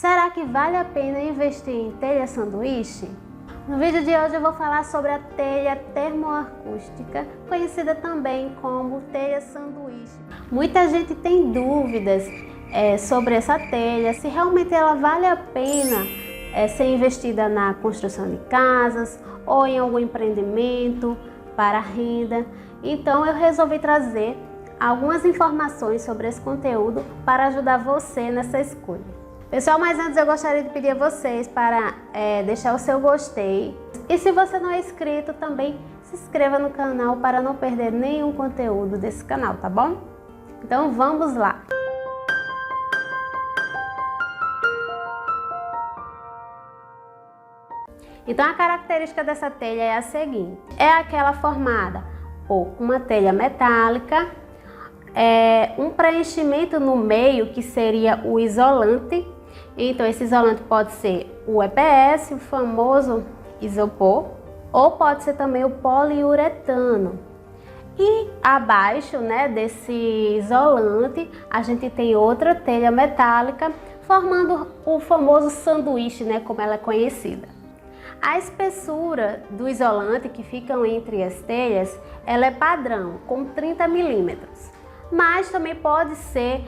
Será que vale a pena investir em telha sanduíche? No vídeo de hoje eu vou falar sobre a telha termoacústica, conhecida também como telha sanduíche. Muita gente tem dúvidas sobre essa telha, se realmente ela vale a pena ser investida na construção de casas ou em algum empreendimento para renda. Então eu resolvi trazer algumas informações sobre esse conteúdo para ajudar você nessa escolha. Pessoal, mas antes eu gostaria de pedir a vocês para deixar o seu gostei. E se você não é inscrito, também se inscreva no canal para não perder nenhum conteúdo desse canal, tá bom? Então vamos lá! Então a característica dessa telha é a seguinte: é aquela formada por uma telha metálica, um preenchimento no meio que seria o isolante. Então esse isolante pode ser o EPS, o famoso isopor, ou pode ser também o poliuretano. E abaixo, desse isolante a gente tem outra telha metálica formando o famoso sanduíche, como ela é conhecida. A espessura do isolante que ficam entre as telhas, ela é padrão, com 30 milímetros. Mas também pode ser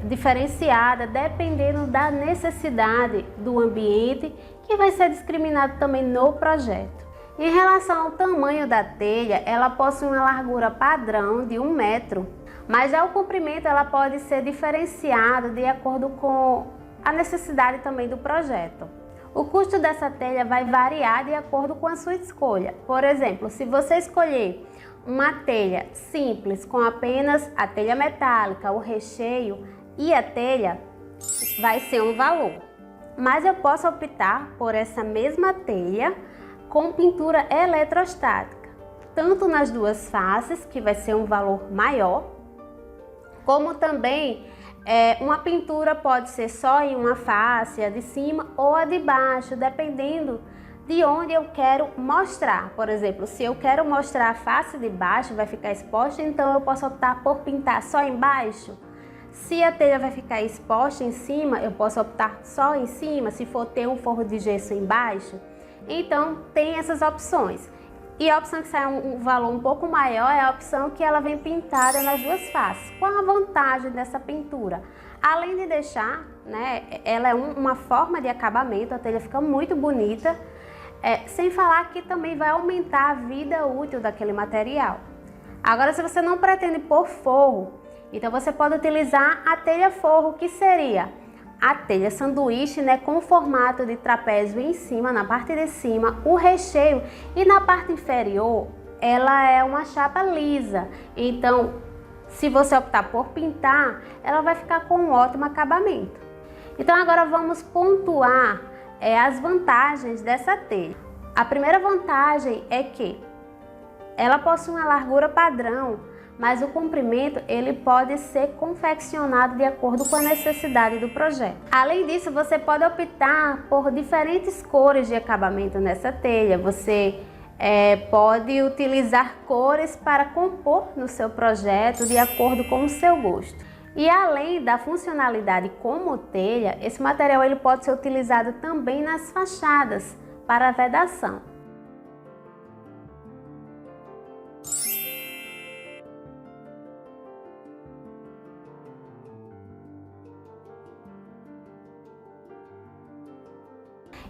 diferenciada dependendo da necessidade do ambiente, que vai ser discriminado também no projeto. Em relação ao tamanho da telha, ela possui uma largura padrão de 1 metro, mas já o comprimento ela pode ser diferenciado de acordo com a necessidade também do projeto. O custo dessa telha vai variar de acordo com a sua escolha. Por exemplo, se você escolher uma telha simples com apenas a telha metálica, o recheio e a telha, vai ser um valor. Mas eu posso optar por essa mesma telha com pintura eletrostática, tanto nas duas faces, que vai ser um valor maior, como também uma pintura pode ser só em uma face, a de cima ou a de baixo, dependendo de onde eu quero mostrar. Por exemplo, se eu quero mostrar a face de baixo, vai ficar exposta, então eu posso optar por pintar só embaixo. Se a telha vai ficar exposta em cima, eu posso optar só em cima, se for ter um forro de gesso embaixo. Então, tem essas opções. E a opção que sai um valor um pouco maior é a opção que ela vem pintada nas duas faces. Qual a vantagem dessa pintura? Além de deixar, ela é uma forma de acabamento, a telha fica muito bonita, sem falar que também vai aumentar a vida útil daquele material. Agora, se você não pretende pôr forro, então você pode utilizar a telha forro, que seria a telha sanduíche, com formato de trapézio em cima, na parte de cima, o recheio, e na parte inferior ela é uma chapa lisa. Então, se você optar por pintar, ela vai ficar com um ótimo acabamento. Então agora vamos pontuar as vantagens dessa telha. A primeira vantagem é que ela possui uma largura padrão, mas o comprimento ele pode ser confeccionado de acordo com a necessidade do projeto. Além disso, você pode optar por diferentes cores de acabamento nessa telha. Você pode utilizar cores para compor no seu projeto de acordo com o seu gosto. E além da funcionalidade como telha, esse material ele pode ser utilizado também nas fachadas para vedação.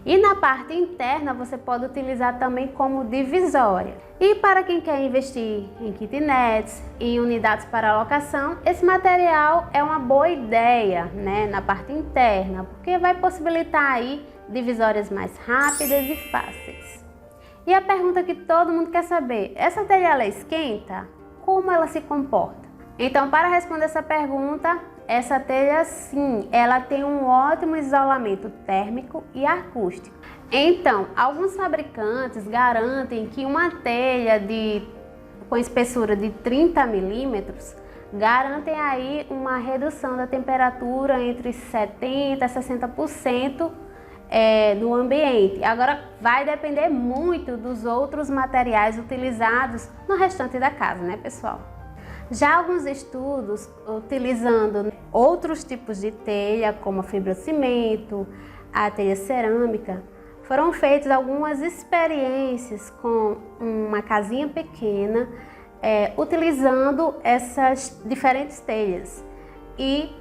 E na parte interna você pode utilizar também como divisória. E para quem quer investir em kitnets, em unidades para locação, esse material é uma boa ideia, na parte interna, porque vai possibilitar aí divisórias mais rápidas e fáceis. E a pergunta que todo mundo quer saber: essa telha ela esquenta? Como ela se comporta? Então, para responder essa pergunta, essa telha sim, ela tem um ótimo isolamento térmico e acústico. Então, alguns fabricantes garantem que uma telha com espessura de 30 milímetros garantem aí uma redução da temperatura entre 70% a 60% no ambiente. Agora, vai depender muito dos outros materiais utilizados no restante da casa, pessoal? Já alguns estudos utilizando outros tipos de telha, como a fibrocimento, a telha cerâmica. Foram feitas algumas experiências com uma casinha pequena, utilizando essas diferentes telhas. E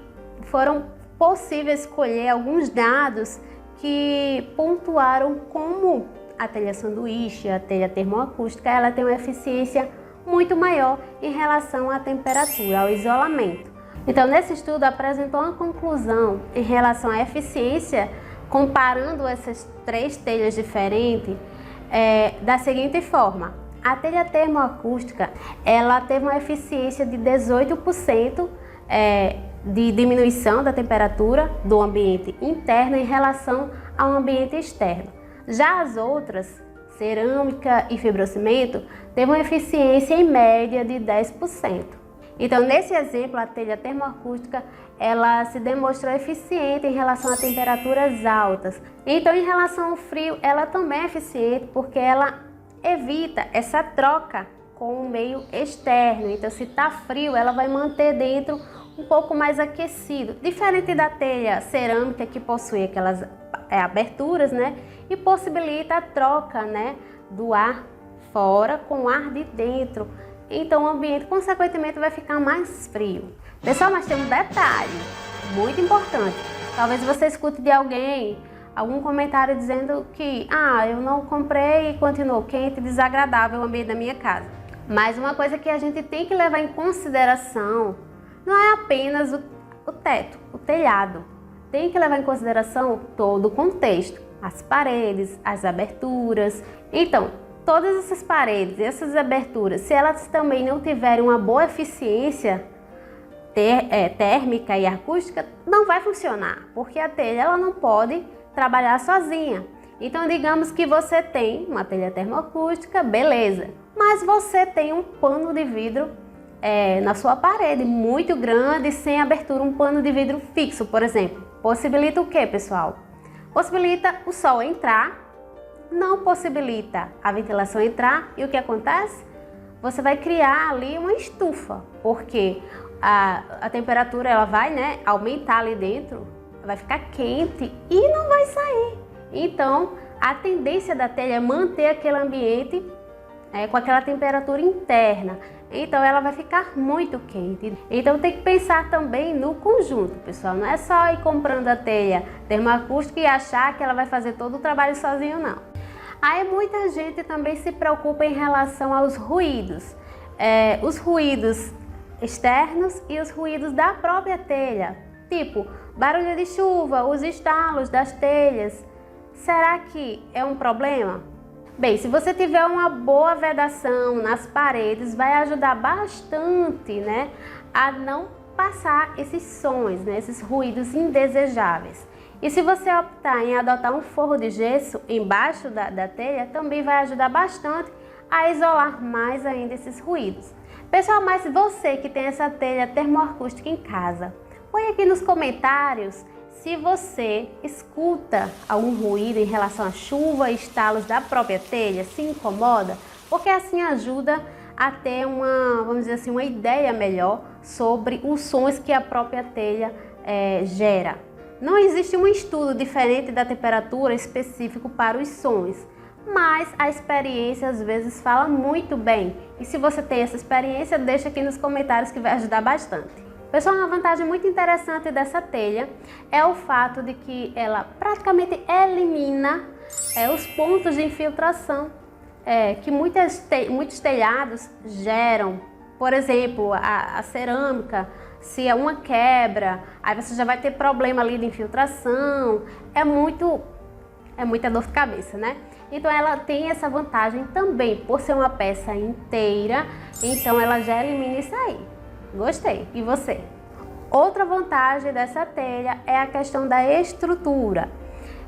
foram possíveis escolher alguns dados que pontuaram como a telha sanduíche, a telha termoacústica, ela tem uma eficiência muito maior em relação à temperatura, ao isolamento. Então, nesse estudo apresentou uma conclusão em relação à eficiência, comparando essas três telhas diferentes, da seguinte forma: a telha termoacústica, ela teve uma eficiência de 18% de diminuição da temperatura do ambiente interno em relação ao ambiente externo. Já as outras, cerâmica e fibrocimento, teve uma eficiência em média de 10%. Então, nesse exemplo, a telha termoacústica, ela se demonstrou eficiente em relação a temperaturas altas. Então, em relação ao frio, ela também é eficiente porque ela evita essa troca com o meio externo. Então, se está frio, ela vai manter dentro um pouco mais aquecido, diferente da telha cerâmica, que possui aquelas aberturas, né, e possibilita a troca, né, do ar fora com o ar de dentro. Então o ambiente consequentemente vai ficar mais frio. Pessoal, mas tem um detalhe muito importante. Talvez você escute de alguém algum comentário dizendo que eu não comprei e continuou quente e desagradável o ambiente da minha casa. Mas uma coisa que a gente tem que levar em consideração não é apenas o teto, o telhado. Tem que levar em consideração todo o contexto, as paredes, as aberturas. Então, todas essas paredes, essas aberturas, se elas também não tiverem uma boa eficiência térmica e acústica, não vai funcionar, porque a telha ela não pode trabalhar sozinha. Então, digamos que você tem uma telha termoacústica, beleza, mas você tem um pano de vidro na sua parede muito grande, sem abertura, um pano de vidro fixo, por exemplo. Possibilita o que, pessoal? Possibilita o sol entrar, não possibilita a ventilação entrar, e o que acontece? Você vai criar ali uma estufa, porque a temperatura ela vai, né, aumentar ali dentro, vai ficar quente e não vai sair. Então, a tendência da telha é manter aquele ambiente com aquela temperatura interna. Então ela vai ficar muito quente. Então tem que pensar também no conjunto, pessoal. Não é só ir comprando a telha termoacústica e achar que ela vai fazer todo o trabalho sozinho, não. Aí muita gente também se preocupa em relação aos ruídos. Os ruídos externos e os ruídos da própria telha. Tipo, barulho de chuva, os estalos das telhas. Será que é um problema? Bem, se você tiver uma boa vedação nas paredes, vai ajudar bastante, né, a não passar esses sons, né, esses ruídos indesejáveis. E se você optar em adotar um forro de gesso embaixo da telha, também vai ajudar bastante a isolar mais ainda esses ruídos. Pessoal, mas você que tem essa telha termoacústica em casa, põe aqui nos comentários se você escuta algum ruído em relação à chuva e estalos da própria telha, se incomoda, porque assim ajuda a ter vamos dizer assim, uma ideia melhor sobre os sons que a própria telha gera. Não existe um estudo diferente da temperatura específico para os sons, mas a experiência às vezes fala muito bem. E se você tem essa experiência, deixa aqui nos comentários que vai ajudar bastante. Pessoal, uma vantagem muito interessante dessa telha é o fato de que ela praticamente elimina os pontos de infiltração que muitos telhados geram. Por exemplo, a cerâmica, se é uma quebra, aí você já vai ter problema ali de infiltração, é muita dor de cabeça, né? Então ela tem essa vantagem também, por ser uma peça inteira, então ela já elimina isso aí. Gostei. E você? Outra vantagem dessa telha é a questão da estrutura.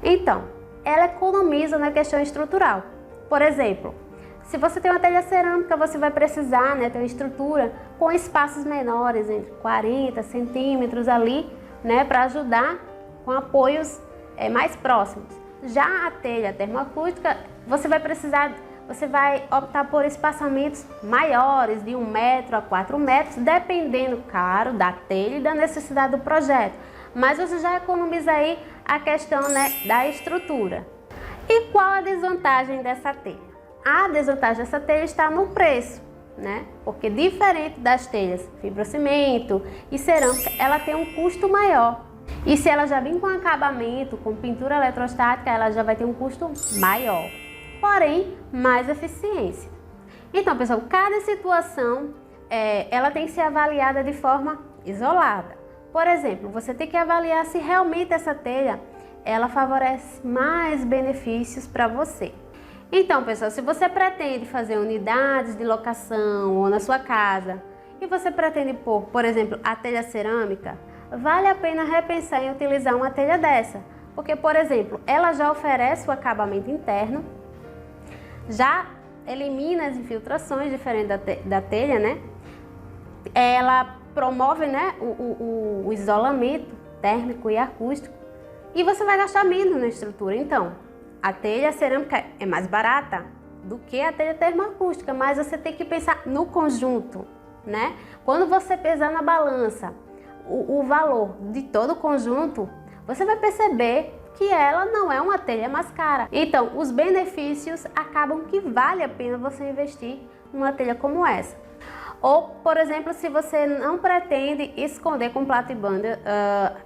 Então, ela economiza na questão estrutural. Por exemplo, se você tem uma telha cerâmica, você vai precisar, né, ter uma estrutura com espaços menores, entre 40 centímetros ali, né, para ajudar com apoios mais próximos. Já a telha termoacústica, você vai precisar você vai optar por espaçamentos maiores, de 1 metro a 4 metros, dependendo, claro, da telha e da necessidade do projeto. Mas você já economiza aí a questão, né, da estrutura. E qual a desvantagem dessa telha? A desvantagem dessa telha está no preço, né? Porque diferente das telhas fibrocimento e cerâmica, ela tem um custo maior. E se ela já vem com acabamento, com pintura eletrostática, ela já vai ter um custo maior, porém mais eficiência. Então, pessoal, cada situação ela tem que ser avaliada de forma isolada. Por exemplo, você tem que avaliar se realmente essa telha ela favorece mais benefícios para você. Então, pessoal, se você pretende fazer unidades de locação ou na sua casa e você pretende pôr, por exemplo, a telha cerâmica, vale a pena repensar em utilizar uma telha dessa, porque, por exemplo, ela já oferece o acabamento interno, já elimina as infiltrações diferente da telha, né? Ela promove, né, o isolamento térmico e acústico e você vai gastar menos na estrutura. Então, a telha cerâmica é mais barata do que a telha termoacústica, mas você tem que pensar no conjunto, né? Quando você pesar na balança o valor de todo o conjunto, você vai perceber que ela não é uma telha mais cara. Então, os benefícios acabam que vale a pena você investir numa telha como essa. Ou, por exemplo, se você não pretende esconder com plato e banda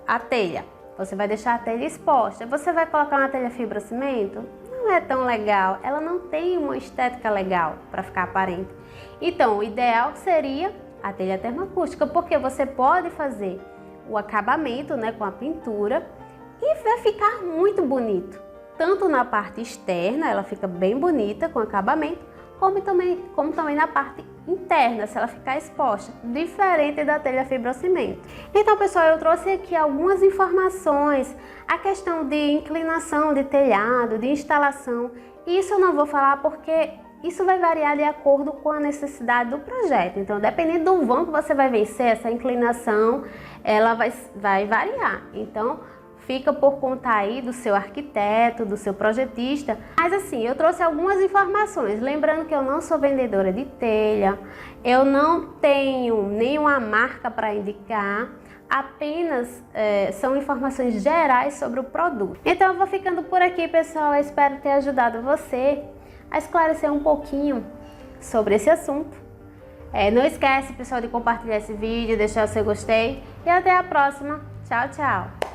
a telha, você vai deixar a telha exposta, você vai colocar uma telha fibrocimento? Não é tão legal, ela não tem uma estética legal para ficar aparente. Então, o ideal seria a telha termoacústica, porque você pode fazer o acabamento, né, com a pintura e vai ficar muito bonito. Tanto na parte externa, ela fica bem bonita com acabamento, como também na parte interna, se ela ficar exposta, diferente da telha fibrocimento. Então, pessoal, eu trouxe aqui algumas informações, a questão de inclinação de telhado, de instalação. Isso eu não vou falar porque isso vai variar de acordo com a necessidade do projeto. Então, dependendo do vão que você vai vencer, essa inclinação, ela vai variar. Então, fica por conta aí do seu arquiteto, do seu projetista. Mas assim, eu trouxe algumas informações. Lembrando que eu não sou vendedora de telha, eu não tenho nenhuma marca para indicar, apenas são informações gerais sobre o produto. Então, eu vou ficando por aqui, pessoal. Eu espero ter ajudado você a esclarecer um pouquinho sobre esse assunto. Não esquece, pessoal, de compartilhar esse vídeo, deixar o seu gostei e até a próxima. Tchau, tchau!